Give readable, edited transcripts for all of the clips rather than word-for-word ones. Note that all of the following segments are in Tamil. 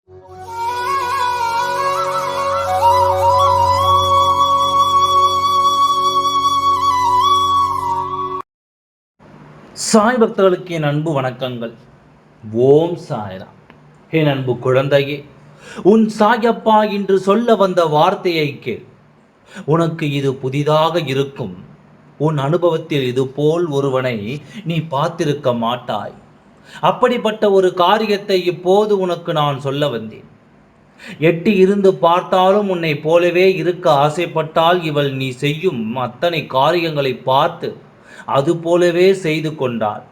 சாய் பக்தர்களுக்கு என் அன்பு வணக்கங்கள். ஓம் சாய்ராம். என் அன்பு குழந்தையே, உன் சாயப்பா இன்று சொல்ல வந்த வார்த்தையை கேள். உனக்கு இது புதிதாக இருக்கும். உன் அனுபவத்தில் இது போல் ஒருவனை நீ பார்த்திருக்க மாட்டாய். அப்படிப்பட்ட ஒரு காரியத்தை இப்போது உனக்கு நான் சொல்ல வந்தேன். எட்டி இருந்து பார்த்தாலும் உன்னை போலவே இருக்க ஆசைப்பட்டால் இவள் நீ செய்யும் அத்தனை காரியங்களை பார்த்து அது போலவே செய்து கொண்டாள்.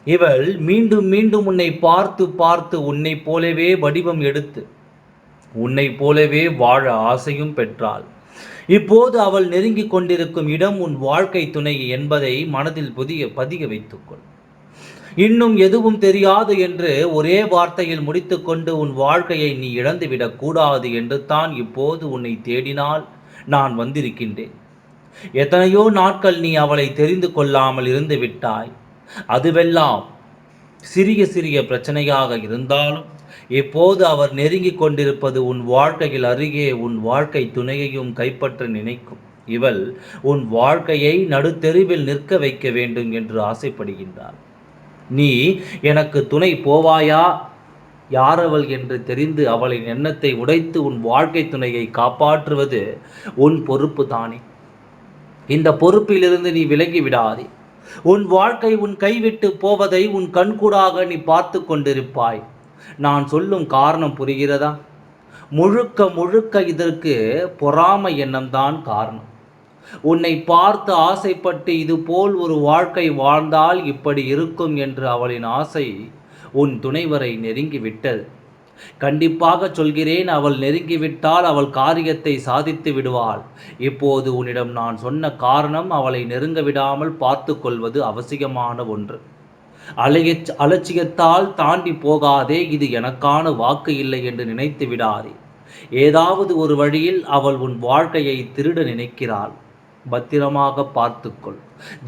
இவள் மீண்டும் மீண்டும் உன்னை பார்த்து பார்த்து உன்னை போலவே வடிவம் எடுத்து உன்னை போலவே வாழ ஆசையும் பெற்றாள். இப்போது அவள் நெருங்கிக் கொண்டிருக்கும் இடம் உன் வாழ்க்கை துணை என்பதை மனதில் பதிக வைத்துக்கொள். இன்னும் எதுவும் தெரியாது என்று ஒரே வார்த்தையில் முடித்துக்கொண்டு உன் வாழ்க்கையை நீ இழந்துவிடக் கூடாது என்று தான் இப்போது உன்னை தேடினால் நான் வந்திருக்கின்றேன். எத்தனையோ நாட்கள் நீ அவளை தெரிந்து கொள்ளாமல் இருந்து விட்டாய். அதுவெல்லாம் சிறிய சிறிய பிரச்சனையாக இருந்தாலும் இப்போது அவர் நெருங்கிக் கொண்டிருப்பது உன் வாழ்க்கையில் அருகே உன் வாழ்க்கை துணையையும் கைப்பற்ற நினைக்கும் இவள் உன் வாழ்க்கையை நடுத்தெருவில் நிற்க வைக்க வேண்டும் என்று ஆசைப்படுகின்றார். நீ எனக்கு துணை போவாயா, யாரவள் என்று தெரிந்து அவளின் எண்ணத்தை உடைத்து உன் வாழ்க்கை துணையை காப்பாற்றுவது உன் பொறுப்பு தானே. இந்த பொறுப்பிலிருந்து நீ விலகி விடாதே. உன் வாழ்க்கை உன் கைவிட்டு போவதை உன் கண்கூடாக நீ பார்த்து கொண்டிருப்பாய். நான் சொல்லும் காரணம் புரிகிறதா? முழுக்க முழுக்க இதற்கு பொறாமை எண்ணம்தான் காரணம். உன்னை பார்த்து ஆசைப்பட்டு இது போல் ஒரு வாழ்க்கை வாழ்ந்தால் இப்படி இருக்கும் என்று அவளின் ஆசை உன் துணைவரை நெருங்கிவிட்டது. கண்டிப்பாக சொல்கிறேன், அவள் நெருங்கிவிட்டால் அவள் காரியத்தை சாதித்து விடுவாள். இப்போது உன்னிடம் நான் சொன்ன காரணம் அவளை நெருங்க விடாமல் பார்த்து கொள்வது அவசியமான ஒன்று. அலட்சியத்தால் தாண்டி போகாதே. இது எனக்கான வாக்கு இல்லை என்று நினைத்து விடாதே. ஏதாவது ஒரு வழியில் அவள் உன் வாழ்க்கையை திருட நினைக்கிறாள். பத்திரமாக பார்த்துக்கொள்.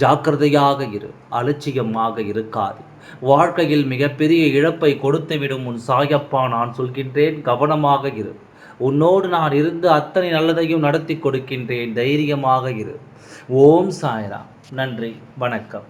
ஜாக்கிரதையாக இரு. அலட்சியமாக இருக்காது. வாழ்க்கையில் மிகப்பெரிய இழப்பை கொடுத்துவிடும் உன் சாயப்பா நான் சொல்கின்றேன், கவனமாக இரு. உன்னோடு நான் இருந்து அத்தனை நல்லதையும் நடத்தி கொடுக்கின்றேன். தைரியமாக இரு. ஓம் சாய்ராம். நன்றி, வணக்கம்.